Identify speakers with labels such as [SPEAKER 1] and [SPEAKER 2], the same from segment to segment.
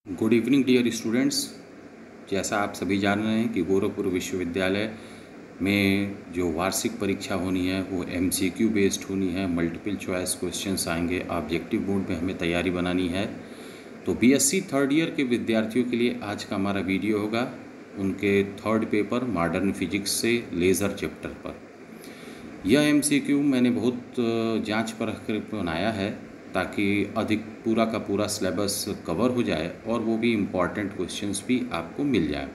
[SPEAKER 1] Good evening dear students. जैसा आप सभी जान रहे हैं कि गोरखपुर विश्वविद्यालय में जो वार्षिक परीक्षा होनी है वो MCQ बेस्ड होनी है। मल्टीपल चॉइस क्वेश्चंस आएंगे। ऑब्जेक्टिव मोड में हमें तैयारी बनानी है। तो BSc थर्ड ईयर के विद्यार्थियों के लिए आज का हमारा वीडियो होगा उनके थर्ड पेपर मॉडर्न फिजिक्स से लेज़र चैप्टर पर। यह MCQ मैंने बहुत जांच परख कर बनाया है ताकि अधिक पूरा का पूरा सिलेबस कवर हो जाए और वो भी इम्पॉर्टेंट क्वेश्चंस भी आपको मिल जाए।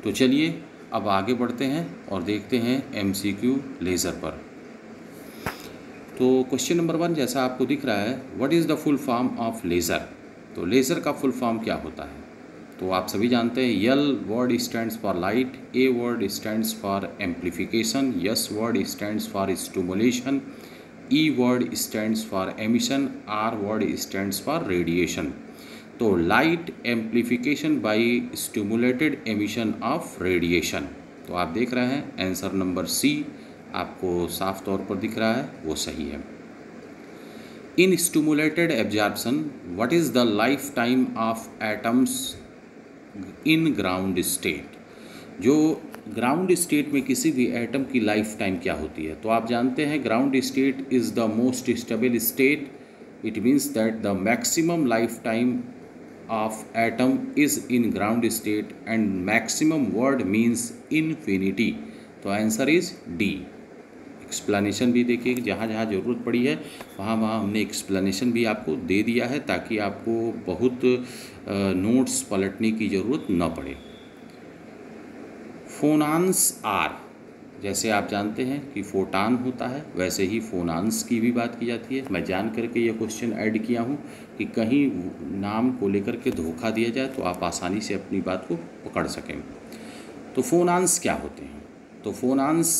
[SPEAKER 1] तो चलिए अब आगे बढ़ते हैं और देखते हैं MCQ लेज़र पर। तो क्वेश्चन नंबर 1 जैसा आपको दिख रहा है, what is the full form of laser. तो लेज़र का फुल फॉर्म क्या होता है? तो आप सभी जानते हैं L word stands for light, A word stands for amplification, S word stands for stimulation, E word stands for emission, R word stands for radiation. तो light amplification by stimulated emission of radiation. तो आप देख रहे हैं answer number C आपको साफ तौर पर दिख रहा है, वो सही है। In stimulated absorption what is the life time of atoms in ground state. जो ग्राउंड स्टेट में किसी भी एटम की लाइफ टाइम क्या होती है? तो आप जानते हैं ground state is the most stable state. It means that the maximum life time of atom is in ground state and maximum word means infinity. तो आंसर इज़ डी। एक्सप्लेनेशन भी देखिए, जहाँ जहाँ ज़रूरत पड़ी है वहाँ वहाँ हमने एक्सप्लेनेशन भी आपको दे दिया है ताकि आपको बहुत नोट्स पलटने की ज़रूरत न पड़े। फोनांस आर, जैसे आप जानते हैं कि फोटान होता है वैसे ही फोनांस की भी बात की जाती है। मैं जान करके ये क्वेश्चन ऐड किया हूँ कि कहीं नाम को लेकर के धोखा दिया जाए तो आप आसानी से अपनी बात को पकड़ सकें। तो फोनांस क्या होते हैं? तो फोनांस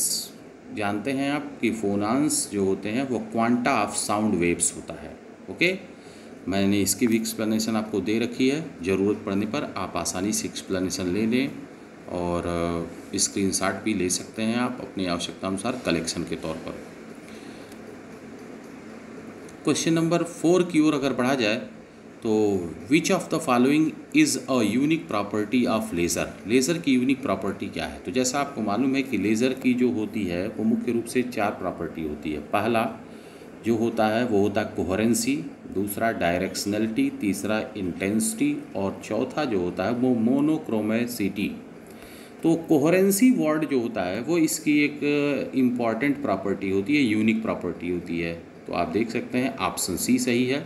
[SPEAKER 1] जानते हैं आप कि फोनांस जो होते हैं वो क्वांटा ऑफ साउंड वेव्स होता है। ओके, मैंने इसकी भी एक्सप्लेनेशन आपको दे रखी है। ज़रूरत पड़ने पर आप आसानी से एक्सप्लेनेशन ले लें और स्क्रीनशॉट भी ले सकते हैं आप अपनी आवश्यकता अनुसार कलेक्शन के तौर पर। क्वेश्चन नंबर 4 की ओर अगर बढ़ा जाए तो विच of the following is a unique property of laser. Laser की यूनिक प्रॉपर्टी क्या है? तो जैसा आपको मालूम है कि लेज़र की जो होती है वो मुख्य रूप से 4 प्रॉपर्टी होती है। पहला जो होता है वो होता है कोहेरेंसी, दूसरा डायरेक्शनलिटी, तीसरा इंटेंसिटी और चौथा जो होता है वो मोनोक्रोमेसिटी। तो कोहेरेंसी वर्ड जो होता है वो इसकी एक इम्पॉर्टेंट प्रॉपर्टी होती है, यूनिक प्रॉपर्टी होती है। तो आप देख सकते हैं ऑप्शन सी सही है।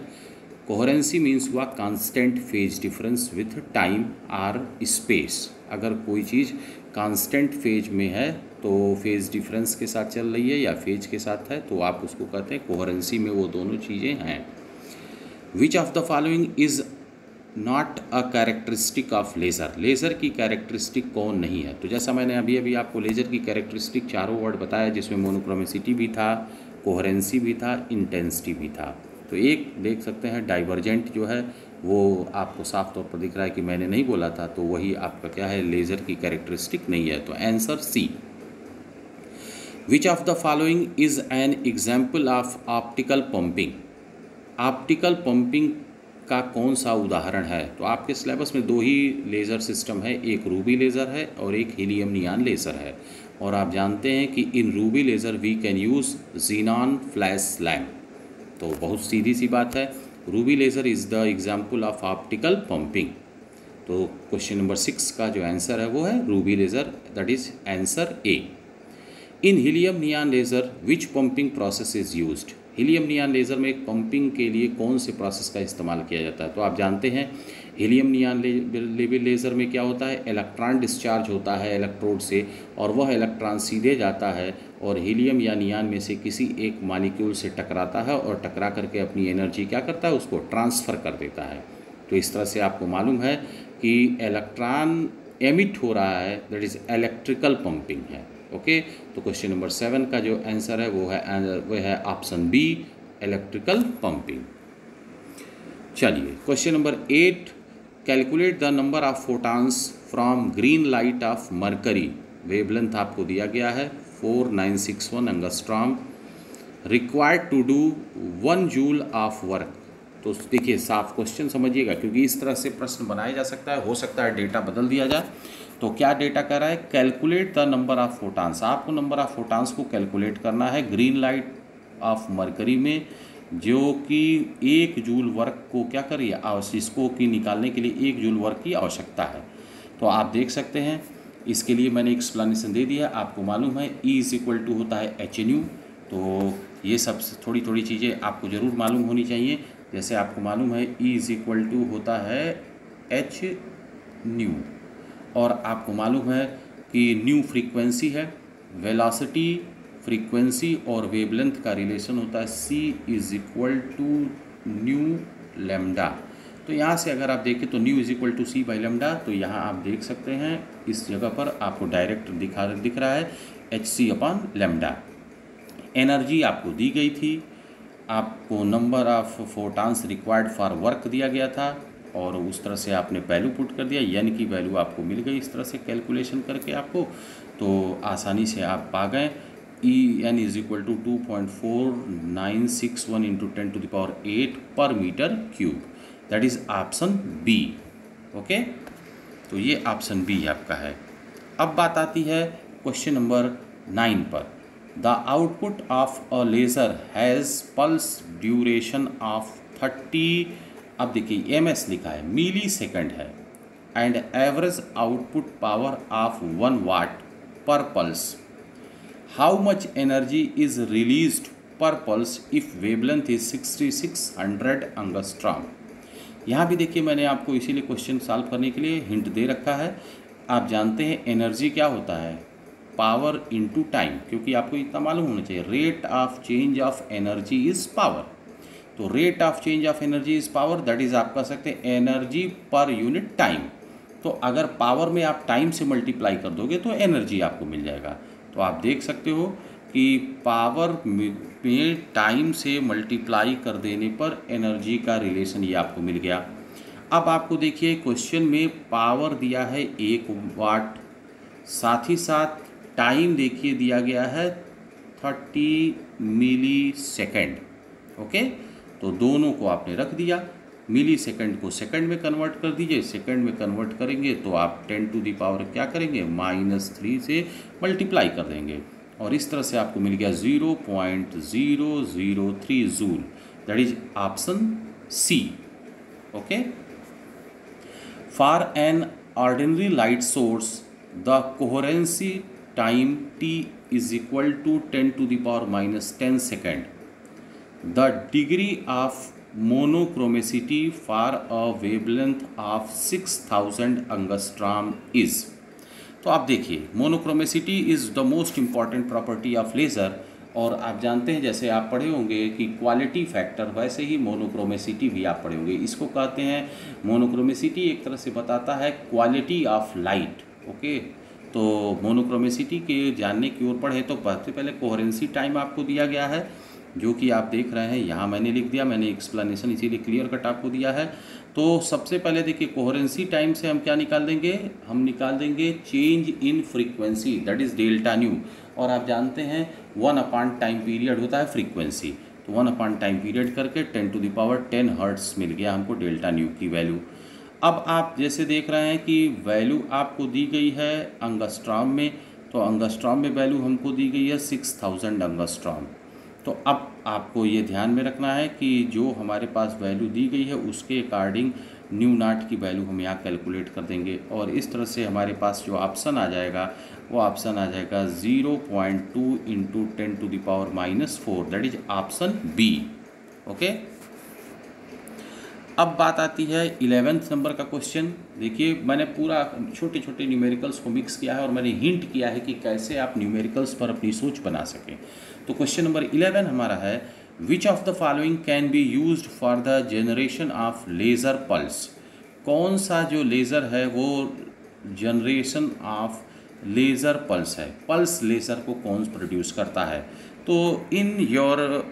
[SPEAKER 1] कोहेरेंसी मीन्स हुआ constant phase difference with time और स्पेस। अगर कोई चीज़ कांस्टेंट फेज में है तो फेज डिफरेंस के साथ चल रही है या फेज के साथ है तो आप उसको कहते हैं कोहेरेंसी में वो दोनों चीज़ें हैं। विच of the following is not a characteristic of laser. Laser की कैरेक्टरिस्टिक कौन नहीं है? तो जैसा मैंने अभी आपको लेज़र की कैरेक्टरिस्टिक चारों वर्ड बताया जिसमें मोनोक्रोमेसिटी भी था, कोहेरेंसी भी था, इंटेंसिटी भी था। तो एक देख सकते हैं डाइवर्जेंट जो है वो आपको साफ तौर पर दिख रहा है कि मैंने नहीं बोला था, तो वही आपका क्या है, लेज़र की कैरेक्टरिस्टिक नहीं है। तो answer C. Which of the following is an example of optical pumping. Optical pumping का कौन सा उदाहरण है? तो आपके सिलेबस में 2 ही लेज़र सिस्टम है, एक रूबी लेज़र है और एक हीलियम नियॉन लेज़र है। और आप जानते हैं कि in ruby laser we can use xenon flash lamp. तो बहुत सीधी सी बात है, ruby laser is the example of optical pumping. तो क्वेश्चन नंबर 6 का जो आंसर है वो है ruby laser, that is answer A. In helium neon laser which pumping process is used. Helium neon laser में एक पंपिंग के लिए कौन से प्रोसेस का इस्तेमाल किया जाता है? तो आप जानते हैं हीलियम नियॉन लेज़र में क्या होता है, इलेक्ट्रॉन डिस्चार्ज होता है इलेक्ट्रोड से और वह इलेक्ट्रॉन सीधे जाता है और हीलियम या नियॉन में से किसी एक मॉलिक्यूल से टकराता है और टकरा करके अपनी एनर्जी क्या करता है, उसको ट्रांसफ़र कर देता है। तो इस तरह से आपको मालूम है कि इलेक्ट्रॉन एमिट हो रहा है, दैट इज़ इलेक्ट्रिकल पंपिंग है। ओके, तो क्वेश्चन नंबर 7 का जो आंसर है वो है ऑप्शन बी, इलेक्ट्रिकल पंपिंग। चलिए question number 8, calculate the number of photons from green light of mercury. Wavelength आपको दिया गया है 4961 angstrom, required to do 1 joule of work. तो देखिए साफ क्वेश्चन समझिएगा, क्योंकि इस तरह से प्रश्न बनाया जा सकता है, हो सकता है डेटा बदल दिया जाए। तो क्या डेटा कर रहा है, कैलकुलेट द नंबर ऑफ फोटान्स, आपको नंबर ऑफ फोटान्स को कैलकुलेट करना है ग्रीन लाइट ऑफ मरकरी में, जो कि 1 जूल वर्क को क्या करिए इसको की निकालने के लिए 1 जूल वर्क की आवश्यकता है। तो आप देख सकते हैं, इसके लिए मैंने एक्सप्लेनेशन दे दिया। आपको मालूम है E इज इक्वल टू होता है HNU। तो ये सब थोड़ी थोड़ी चीज़ें आपको ज़रूर मालूम होनी चाहिए। जैसे आपको मालूम है E इज इक्वल टू होता है HNU, और आपको मालूम है कि न्यू फ्रीक्वेंसी है, वेलोसिटी, फ्रीक्वेंसी और वेवलेंथ का रिलेशन होता है C is equal to nu lambda. तो यहाँ से अगर आप देखें तो nu is equal to C by lambda, तो यहाँ आप देख सकते हैं इस जगह पर आपको डायरेक्ट दिख रहा है HC अपॉन लैम्डा। एनर्जी आपको दी गई थी, आपको number of photons required for work दिया गया था, और उस तरह से आपने वैल्यू पुट कर दिया, एन की वैल्यू आपको मिल गई इस तरह से कैलकुलेशन करके आपको, तो आसानी से आप पा गए N is equal to 2.4961 into 10⁸ per metre cube, that is option B. Okay, तो ये ऑप्शन बी आपका है। अब बात आती है क्वेश्चन नंबर 9 पर। The output of a laser has pulse duration of 30, अब देखिए ms लिखा है, मिली सेकेंड है, and average output power of 1 watt per pulse. How much energy is released per pulse if wavelength is 6600 angstrom. यहाँ भी देखिए मैंने आपको इसीलिए क्वेश्चन सॉल्व करने के लिए हिंट दे रखा है। आप जानते हैं एनर्जी क्या होता है, पावर इनटू टाइम, क्योंकि आपको इतना मालूम होना चाहिए rate of change of energy is power. तो rate of change of energy is power, that is आप कह सकते हैं एनर्जी पर यूनिट टाइम। तो अगर पावर में आप टाइम से मल्टीप्लाई कर दोगे तो एनर्जी आपको मिल जाएगा। तो आप देख सकते हो कि पावर में टाइम से मल्टीप्लाई कर देने पर एनर्जी का रिलेशन ये आपको मिल गया। अब आपको देखिए क्वेश्चन में पावर दिया है 1 वाट, साथ ही साथ टाइम देखिए दिया गया है 30 मिली सेकेंड। ओके, तो दोनों को आपने रख दिया, मिली सेकेंड को सेकंड में कन्वर्ट कर दीजिए, सेकंड में कन्वर्ट करेंगे तो आप 10⁻⁻ क्या करेंगे -3 से मल्टीप्लाई कर देंगे, और इस तरह से आपको मिल गया 0.003 joule, that is option C. Okay, for an ordinary light source the coherence time t is equal to 10⁻⁻10 second. The degree of monochromaticity for a wavelength of 6000 angstrom is. तो आप देखिए monochromaticity is the most important property of laser, और आप जानते हैं जैसे आप पढ़े होंगे कि क्वालिटी फैक्टर, वैसे ही मोनोक्रोमेसिटी भी आप पढ़े होंगे। इसको कहते हैं, मोनोक्रोमेसिटी एक तरह से बताता है क्वालिटी ऑफ लाइट। ओके, तो मोनोक्रोमेसिटी के जानने की ओर पढ़े तो सबसे पहले कोहेरेंसी टाइम आपको दिया गया है, जो कि आप देख रहे हैं यहाँ मैंने लिख दिया, मैंने एक्सप्लेनेशन इसीलिए क्लियर कट आपको दिया है। तो सबसे पहले देखिए कोहेरेंसी टाइम से हम क्या निकाल देंगे, हम निकाल देंगे change in frequency, that is delta nu, और आप जानते हैं 1 टाइम पीरियड होता है फ्रीक्वेंसी, तो 1 टाइम पीरियड करके 10⁻10 हर्ट्स मिल गया हमको डेल्टा न्यू की वैल्यू। अब आप जैसे देख रहे हैं कि वैल्यू आपको दी गई है एंगस्ट्रॉम में, तो एंगस्ट्रॉम में वैल्यू हमको दी गई है 6000 एंगस्ट्रॉम। तो अब आपको ये ध्यान में रखना है कि जो हमारे पास वैल्यू दी गई है उसके अकॉर्डिंग न्यू नॉट की वैल्यू हम यहाँ कैलकुलेट कर देंगे, और इस तरह से हमारे पास जो ऑप्शन आ जाएगा वो ऑप्शन आ जाएगा 0.2 into 10⁻⁻4, that is option B. Okay, अब बात आती है 11वें नंबर का क्वेश्चन। देखिए मैंने पूरा छोटे छोटे न्यूमेरिकल्स को मिक्स किया है और मैंने हिंट किया है कि कैसे आप न्यूमेरिकल्स पर अपनी सोच बना सकें। तो क्वेश्चन नंबर 11 हमारा है, विच of the following can be used for the generation of laser pulse. कौन सा जो लेज़र है वो जनरेशन ऑफ लेज़र पल्स है, पल्स लेज़र को कौन प्रोड्यूस करता है। तो इन योर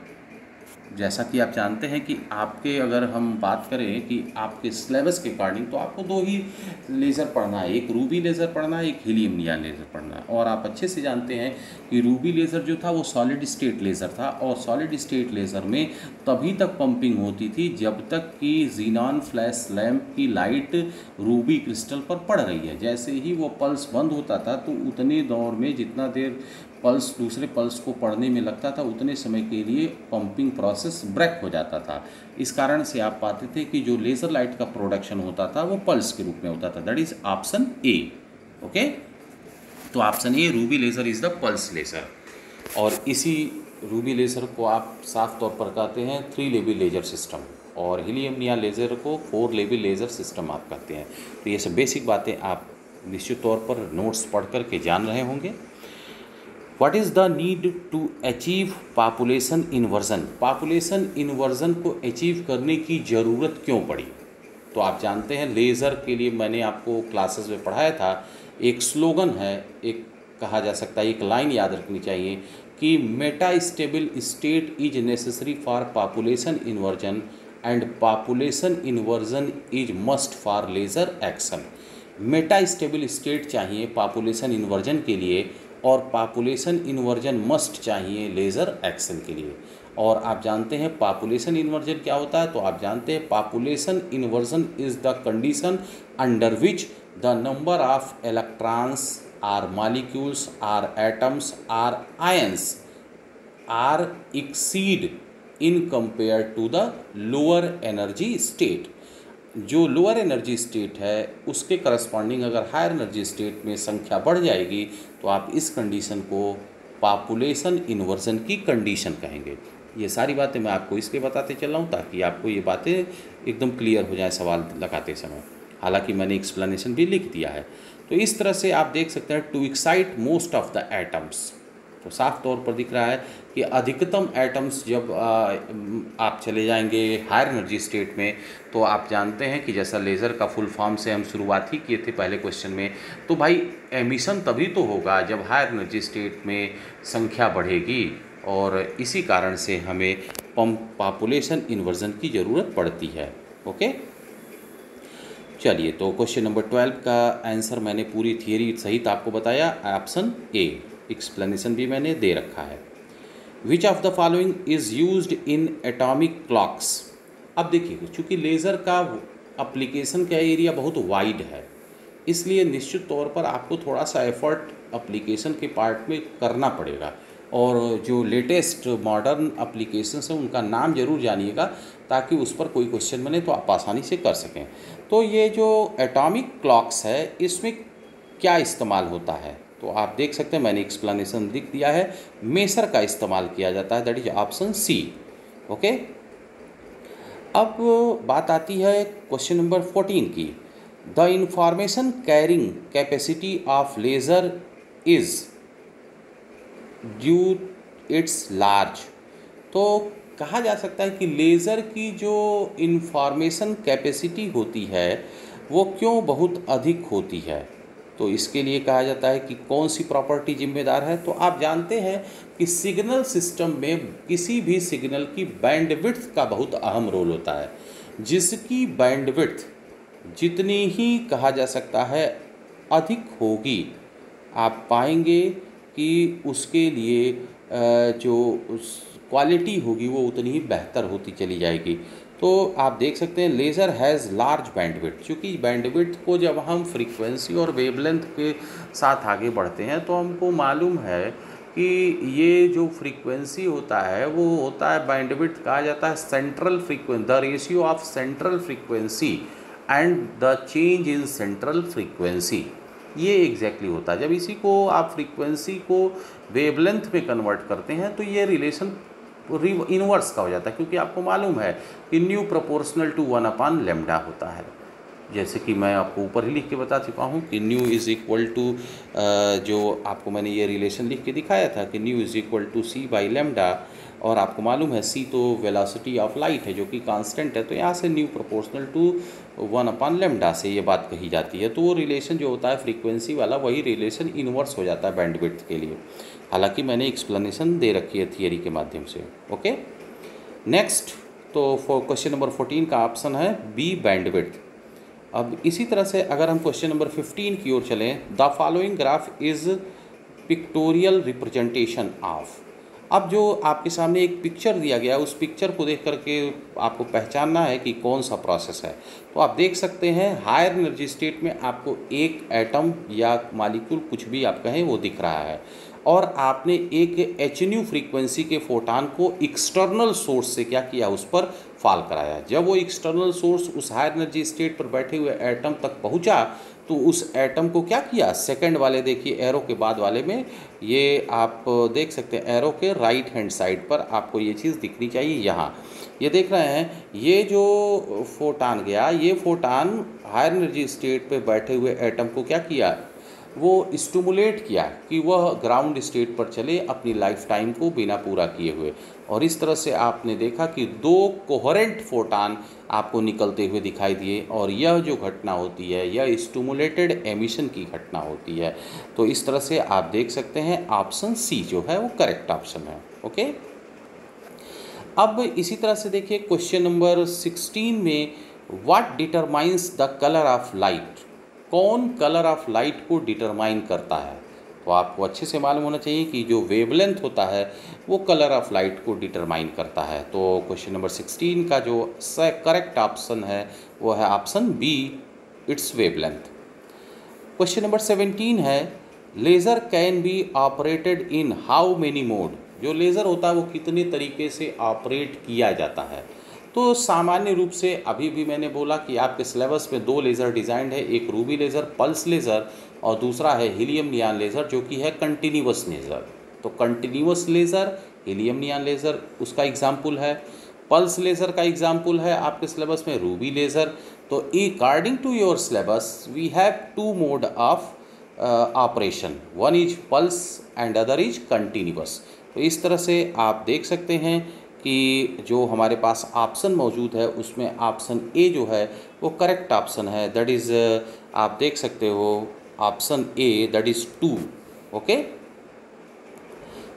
[SPEAKER 1] जैसा कि आप जानते हैं कि आपके अगर हम बात करें कि आपके सिलेबस के अकॉर्डिंग तो आपको दो ही लेज़र पढ़ना है, एक रूबी लेज़र पढ़ना है, एक हीलियम नियॉन लेज़र पढ़ना है। और आप अच्छे से जानते हैं कि रूबी लेज़र जो था वो सॉलिड स्टेट लेज़र था, और सॉलिड स्टेट लेज़र में तभी तक पंपिंग होती थी जब तक कि जीनॉन फ्लैश लैम्प की लाइट रूबी क्रिस्टल पर पड़ रही है। जैसे ही वो पल्स बंद होता था तो उतने दौर में जितना देर पल्स दूसरे पल्स को पढ़ने में लगता था उतने समय के लिए पंपिंग प्रोसेस ब्रेक हो जाता था। इस कारण से आप पाते थे कि जो लेज़र लाइट का प्रोडक्शन होता था वो पल्स के रूप में होता था। That is option A. Okay, तो option A ruby laser is the pulse laser. और इसी रूबी लेज़र को आप साफ तौर पर कहते हैं 3 लेवल लेज़र सिस्टम, और हीलियम नियॉन लेज़र को 4 लेवल लेज़र सिस्टम आप कहते हैं। तो ये सब बेसिक बातें आप निश्चित तौर पर नोट्स पढ़ करके जान रहे होंगे। What is the need to achieve population inversion? Population inversion को अचीव करने की ज़रूरत क्यों पड़ी? तो आप जानते हैं लेज़र के लिए मैंने आपको क्लासेस में पढ़ाया था, एक स्लोगन है, एक कहा जा सकता है, एक लाइन याद रखनी चाहिए कि Meta stable state is necessary for population inversion and population inversion is must for laser action. Meta stable state चाहिए पॉपुलेशन इन्वर्जन के लिए, और पॉपुलेशन इन्वर्जन मस्ट चाहिए लेज़र एक्शन के लिए। और आप जानते हैं पॉपुलेशन इन्वर्जन क्या होता है? तो आप जानते हैं population inversion is the condition under which the number of electrons or molecules or atoms or ions or exceed in compare to the lower energy state. जो लोअर एनर्जी स्टेट है उसके करस्पॉन्डिंग अगर हायर एनर्जी स्टेट में संख्या बढ़ जाएगी तो आप इस कंडीशन को पॉपुलेशन इन्वर्जन की कंडीशन कहेंगे। ये सारी बातें मैं आपको इसलिए बताते चल रहा हूँ ताकि आपको ये बातें एकदम क्लियर हो जाए सवाल लगाते समय। हालांकि मैंने एक्सप्लेनेशन भी लिख दिया है। तो इस तरह से आप देख सकते हैं to excite most of the atoms, तो साफ तौर पर दिख रहा है कि अधिकतम एटम्स जब आप चले जाएंगे हायर एनर्जी स्टेट में, तो आप जानते हैं कि जैसा लेज़र का फुल फॉर्म से हम शुरुआत ही किए थे पहले क्वेश्चन में, तो भाई एमिशन तभी तो होगा जब हायर एनर्जी स्टेट में संख्या बढ़ेगी, और इसी कारण से हमें पॉपुलेशन इन्वर्जन की ज़रूरत पड़ती है। ओके, चलिए, तो क्वेश्चन नंबर 12 का आंसर मैंने पूरी थियरी सहित आपको बताया, ऑप्शन ए। एक्सप्लेनेशन भी मैंने दे रखा है। विच of the following is used in atomic clocks? अब देखिए, चूँकि लेज़र का एप्लीकेशन का एरिया बहुत वाइड है, इसलिए निश्चित तौर पर आपको थोड़ा सा एफर्ट एप्लीकेशन के पार्ट में करना पड़ेगा, और जो लेटेस्ट मॉडर्न एप्लीकेशंस हैं उनका नाम जरूर जानिएगा ताकि उस पर कोई क्वेश्चन बने तो आप आसानी से कर सकें। तो ये जो एटॉमिक क्लॉक्स है इसमें क्या इस्तेमाल होता है? तो आप देख सकते हैं मैंने एक्सप्लेनेशन लिख दिया है, मेसर का इस्तेमाल किया जाता है, that is option C. Okay, अब बात आती है क्वेश्चन नंबर 14 की। The information carrying capacity of laser is due its large. तो कहा जा सकता है कि लेज़र की जो इंफॉर्मेशन कैपेसिटी होती है वो क्यों बहुत अधिक होती है? तो इसके लिए कहा जाता है कि कौन सी प्रॉपर्टी जिम्मेदार है? तो आप जानते हैं कि सिग्नल सिस्टम में किसी भी सिग्नल की बैंडविड्थ का बहुत अहम रोल होता है। जिसकी बैंडविड्थ जितनी ही कहा जा सकता है अधिक होगी, आप पाएंगे कि उसके लिए जो क्वालिटी होगी वो उतनी ही बेहतर होती चली जाएगी। तो आप देख सकते हैं लेज़र हैज़ लार्ज बैंडविड्थ। चूँकि बैंडविड्थ को जब हम फ्रीक्वेंसी और वेवलेंथ के साथ आगे बढ़ते हैं तो हमको मालूम है कि ये जो फ्रीक्वेंसी होता है वो होता है, बैंडविड्थ कहा जाता है central frequency, the ratio of central frequency and the change in central frequency. ये एग्जैक्टली होता है। जब इसी को आप फ्रीक्वेंसी को वेवलेंथ में कन्वर्ट करते हैं तो ये रिलेशन इनवर्स का हो जाता है, क्योंकि आपको मालूम है कि न्यू प्रोपोर्शनल टू 1/λ होता है। जैसे कि मैं आपको ऊपर ही लिख के बता चुका हूँ कि न्यू इज़ इक्वल टू, जो आपको मैंने ये रिलेशन लिख के दिखाया था कि new is equal to c/λ, और आपको मालूम है c तो वेलोसिटी ऑफ लाइट है जो कि कांस्टेंट है, तो यहाँ से न्यू प्रोपोर्शनल टू 1/λ से ये बात कही जाती है। तो वो रिलेशन जो होता है फ्रीक्वेंसी वाला, वही रिलेशन इन्वर्स हो जाता है बैंडविड्थ के लिए। हालांकि मैंने एक्सप्लेनेशन दे रखी है थियरी के माध्यम से। ओके, नेक्स्ट तो क्वेश्चन नंबर 14 का ऑप्शन है बी बैंडविड्थ। अब इसी तरह से अगर हम क्वेश्चन नंबर 15 की ओर चलें, the following graph is pictorial representation of. अब जो आपके सामने एक पिक्चर दिया गया है, उस पिक्चर को देख करके आपको पहचानना है कि कौन सा प्रोसेस है। तो आप देख सकते हैं हायर एनर्जी स्टेट में आपको एक एटम या मालिक्यूल कुछ भी आप कहें वो दिख रहा है, और आपने एक एचन्यू फ्रीक्वेंसी के फोटान को एक्सटर्नल सोर्स से क्या किया, उस पर फॉल कराया। जब वो एक्सटर्नल सोर्स उस हायर एनर्जी स्टेट पर बैठे हुए एटम तक पहुंचा तो उस एटम को क्या किया, सेकंड वाले देखिए एरो के बाद वाले में, ये आप देख सकते हैं एरो के राइट हैंड साइड पर आपको ये चीज़ दिखनी चाहिए। यहाँ ये देख रहे हैं, ये जो फोटान गया, ये फोटान हायर एनर्जी स्टेट पे बैठे हुए एटम को क्या किया, वो स्टिमुलेट किया कि वह ग्राउंड स्टेट पर चले अपनी लाइफ टाइम को बिना पूरा किए हुए। और इस तरह से आपने देखा कि दो कोहेरेंट फोटान आपको निकलते हुए दिखाई दिए, और यह जो घटना होती है यह स्टिमुलेटेड एमिशन की घटना होती है। तो इस तरह से आप देख सकते हैं ऑप्शन सी जो है वो करेक्ट ऑप्शन है। ओके, अब इसी तरह से देखिए क्वेश्चन नंबर 16 में, what determines the colour of light. कौन कलर ऑफ लाइट को डिटरमाइन करता है। तो आपको अच्छे से मालूम होना चाहिए कि जो वेवलेंथ होता है वो कलर ऑफ लाइट को डिटरमाइन करता है। तो क्वेश्चन नंबर 16 का जो करेक्ट ऑप्शन है वो है option B, its wavelength. Question number 17 है, laser can be operated in how many mode. जो लेज़र होता है वो कितने तरीके से ऑपरेट किया जाता है। तो सामान्य रूप से अभी भी मैंने बोला कि आपके सिलेबस में दो लेज़र डिज़ाइंड है, एक रूबी लेज़र पल्स लेज़र और दूसरा है हीलियम नियॉन लेज़र जो कि है कंटिन्यूअस लेज़र। तो continuous laser, helium neon laser उसका एग्जाम्पल है, पल्स लेज़र का एग्जाम्पल है आपके सिलेबस में रूबी लेज़र। तो according to your syllabus we have two mode of operation, one is pulse and other is continuous. तो इस तरह से आप देख सकते हैं कि जो हमारे पास ऑप्शन मौजूद है उसमें ऑप्शन ए जो है वो करेक्ट ऑप्शन है, दैट इज़ आप देख सकते हो option A, that is 2। Okay,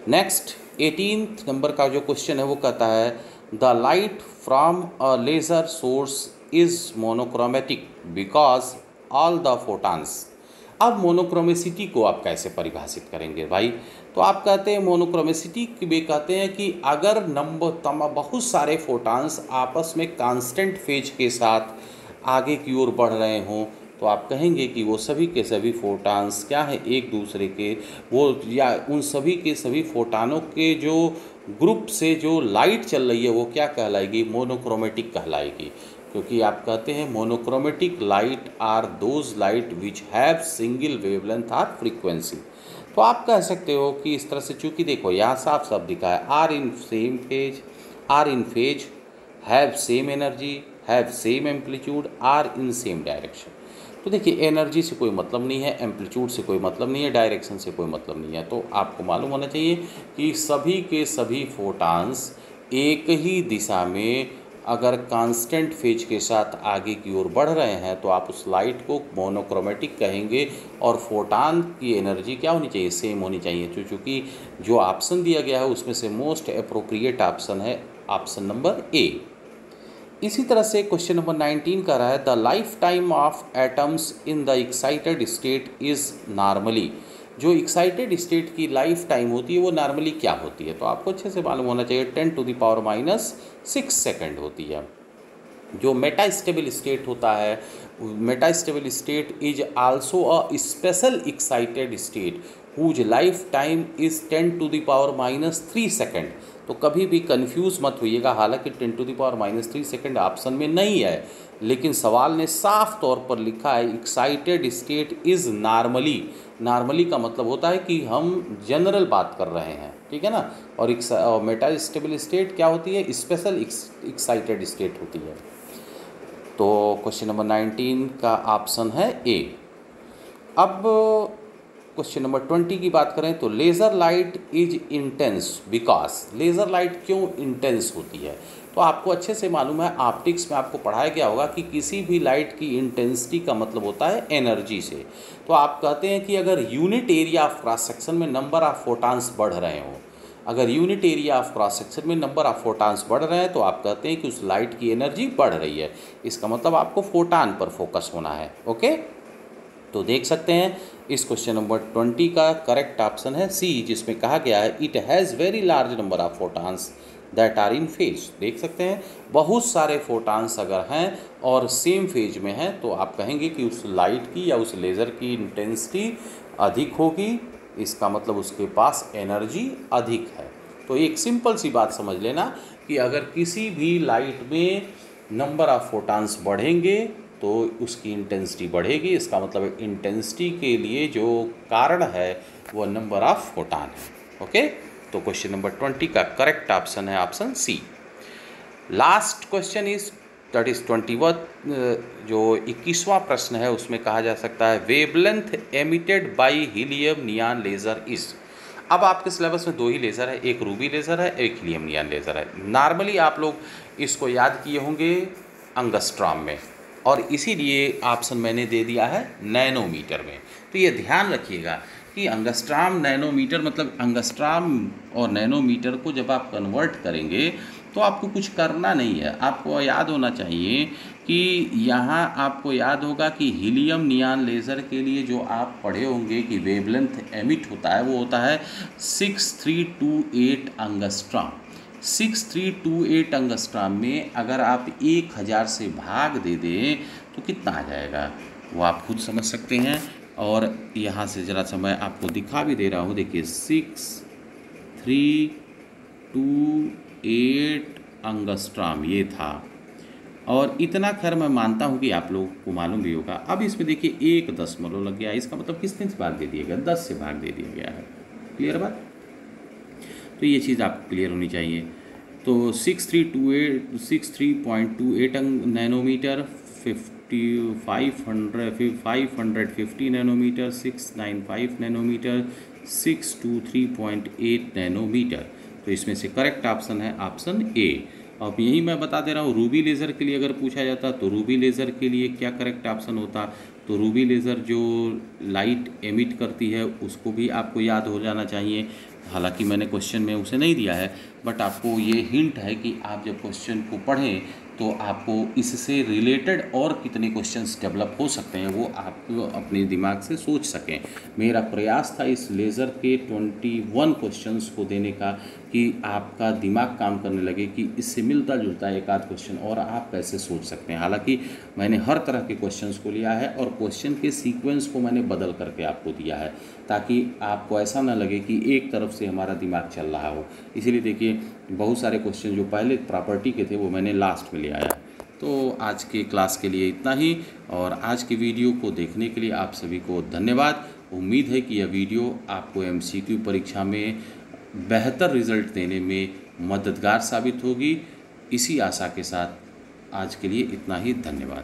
[SPEAKER 1] next 18 number का जो क्वेश्चन है वो कहता है, the light from a laser source is monochromatic because all the photons. अब मोनोक्रोमेसिटी को आप कैसे परिभाषित करेंगे भाई। तो आप कहते हैं मोनोक्रोमेसिटी में कहते हैं कि अगर बहुत सारे फोटॉन्स आपस में कांस्टेंट फेज के साथ आगे की ओर बढ़ रहे हों तो आप कहेंगे कि वो सभी के सभी फोटॉन्स क्या है, एक दूसरे के वो या उन सभी के सभी फोटॉनों के जो ग्रुप से जो लाइट चल रही है वो क्या कहलाएगी, मोनोक्रोमेटिक कहलाएगी। क्योंकि आप कहते हैं monochromatic light are those light which have single wavelength or frequency. तो आप कह सकते हो कि इस तरह से, चूँकि देखो यहाँ साफ साफ दिखा है are in same phase, are in phase, have same energy, have same amplitude, are in same direction. तो देखिए एनर्जी से कोई मतलब नहीं है, एम्पलीट्यूड से कोई मतलब नहीं है, डायरेक्शन से कोई मतलब नहीं है। तो आपको मालूम होना चाहिए कि सभी के सभी फोटॉन्स एक ही दिशा में अगर कांस्टेंट फेज के साथ आगे की ओर बढ़ रहे हैं तो आप उस लाइट को मोनोक्रोमेटिक कहेंगे, और फोटान की एनर्जी क्या होनी चाहिए, सेम होनी चाहिए। चूँकि जो ऑप्शन दिया गया है उसमें से मोस्ट अप्रोप्रिएट ऑप्शन है ऑप्शन नंबर ए। इसी तरह से क्वेश्चन नंबर 19 का रहा है, the life time of atoms in the excited state is normally. जो एक्साइटेड स्टेट की लाइफ टाइम होती है वो नॉर्मली क्या होती है। तो आपको अच्छे से मालूम होना चाहिए 10⁻⁻6 सेकंड होती है। जो मेटास्टेबल स्टेट होता है, metastable state is also a special excited state whose life time is 10⁻³ second. तो कभी भी कंफ्यूज मत होइएगा, हालांकि 10⁻³ सेकंड ऑप्शन में नहीं है, लेकिन सवाल ने साफ तौर पर लिखा है excited state is normally. Normally का मतलब होता है कि हम जनरल बात कर रहे हैं, ठीक है ना। और मेटास्टेबल स्टेट क्या होती है, स्पेशल एक्साइटेड स्टेट होती है। तो क्वेश्चन नंबर 19 का ऑप्शन है ए। अब क्वेश्चन नंबर 20 की बात करें तो laser light is intense because. Laser light क्यों इंटेंस होती है। तो आपको अच्छे से मालूम है, ऑप्टिक्स में आपको पढ़ाया गया होगा कि किसी भी लाइट की इंटेंसिटी का मतलब होता है एनर्जी से। तो आप कहते हैं कि अगर unit area of cross section में नंबर ऑफ फोटॉन्स बढ़ रहे हों, अगर unit area of cross section में नंबर ऑफ फोटान्स बढ़ रहे हैं तो आप कहते हैं कि उस लाइट की एनर्जी बढ़ रही है। इसका मतलब आपको फोटान पर फोकस होना है। ओके, तो देख सकते हैं इस क्वेश्चन नंबर 20 का करेक्ट ऑप्शन है सी, जिसमें कहा गया है it has very large number of photons that are in phase. देख सकते हैं बहुत सारे फोटान्स अगर हैं और सेम फेज में हैं तो आप कहेंगे कि उस लाइट की या उस लेज़र की इंटेंसिटी अधिक होगी, इसका मतलब उसके पास एनर्जी अधिक है। तो एक सिंपल सी बात समझ लेना कि अगर किसी भी लाइट में नंबर ऑफ फोटान्स बढ़ेंगे तो उसकी इंटेंसिटी बढ़ेगी, इसका मतलब इंटेंसिटी के लिए जो कारण है वो नंबर ऑफ फोटान है। ओके, तो क्वेश्चन नंबर 20 का करेक्ट ऑप्शन है option C. Last question is that is 21, जो 21वां प्रश्न है उसमें कहा जा सकता है wavelength emitted by helium neon laser is. अब आपके सिलेबस में दो ही लेज़र है, एक रूबी लेज़र है, एक हीलियम नियॉन लेज़र है। नॉर्मली आप लोग इसको याद किए होंगे एंगस्ट्रॉम में, और इसीलिए ऑप्शन मैंने दे दिया है नैनोमीटर में। तो ये ध्यान रखिएगा कि एंगस्ट्रॉम नैनोमीटर, मतलब एंगस्ट्रॉम और नैनोमीटर को जब आप कन्वर्ट करेंगे तो आपको कुछ करना नहीं है। आपको याद होना चाहिए कि यहाँ आपको याद होगा कि हीलियम नियॉन लेज़र के लिए जो आप पढ़े होंगे कि वेवलेंथ एमिट होता है वो होता है 6328 एंगस्ट्रॉम। 6328 एंगस्ट्रॉम में अगर आप 1000 से भाग दे दें तो कितना आ जाएगा वो आप खुद समझ सकते हैं। और यहाँ से ज़रा सा मैं आपको दिखा भी दे रहा हूँ, देखिए 6328 एंगस्ट्रॉम ये था, और इतना खैर मैं मानता हूँ कि आप लोगों को मालूम भी होगा। अब इसमें देखिए 1 दशमलव लग गया, इसका मतलब कितने से भाग दे दिया गया, 10 से भाग दे दिया गया है। क्लियर बात? तो ये चीज़ आपको क्लियर होनी चाहिए। तो 63.28 नैनोमीटर, 550 नैनोमीटर, 695 नैनोमीटर, 623.8 नैनोमीटर। तो इसमें से करेक्ट ऑप्शन है ऑप्शन ए। अब यही मैं बता दे रहा हूँ, रूबी लेज़र के लिए अगर पूछा जाता तो रूबी लेज़र के लिए क्या करेक्ट ऑप्शन होता, तो रूबी लेज़र जो लाइट एमिट करती है उसको भी आपको याद हो जाना चाहिए। हालांकि मैंने क्वेश्चन में उसे नहीं दिया है, बट आपको ये हिंट है कि आप जब क्वेश्चन को पढ़ें तो आपको इससे रिलेटेड और कितने क्वेश्चंस डेवलप हो सकते हैं वो आप अपने दिमाग से सोच सकें। मेरा प्रयास था इस लेज़र के 21 क्वेश्चंस को देने का कि आपका दिमाग काम करने लगे कि इससे मिलता जुलता एक आध क्वेश्चन और आप कैसे सोच सकते हैं। हालांकि मैंने हर तरह के क्वेश्चंस को लिया है और क्वेश्चन के सीक्वेंस को मैंने बदल करके आपको दिया है ताकि आपको ऐसा ना लगे कि एक तरफ से हमारा दिमाग चल रहा हो। इसीलिए देखिए बहुत सारे क्वेश्चन जो पहले प्रॉपर्टी के थे वो मैंने लास्ट में ले आया। तो आज के क्लास के लिए इतना ही, और आज की वीडियो को देखने के लिए आप सभी को धन्यवाद। उम्मीद है कि यह वीडियो आपको MCQ परीक्षा में बेहतर रिजल्ट देने में मददगार साबित होगी। इसी आशा के साथ आज के लिए इतना ही, धन्यवाद।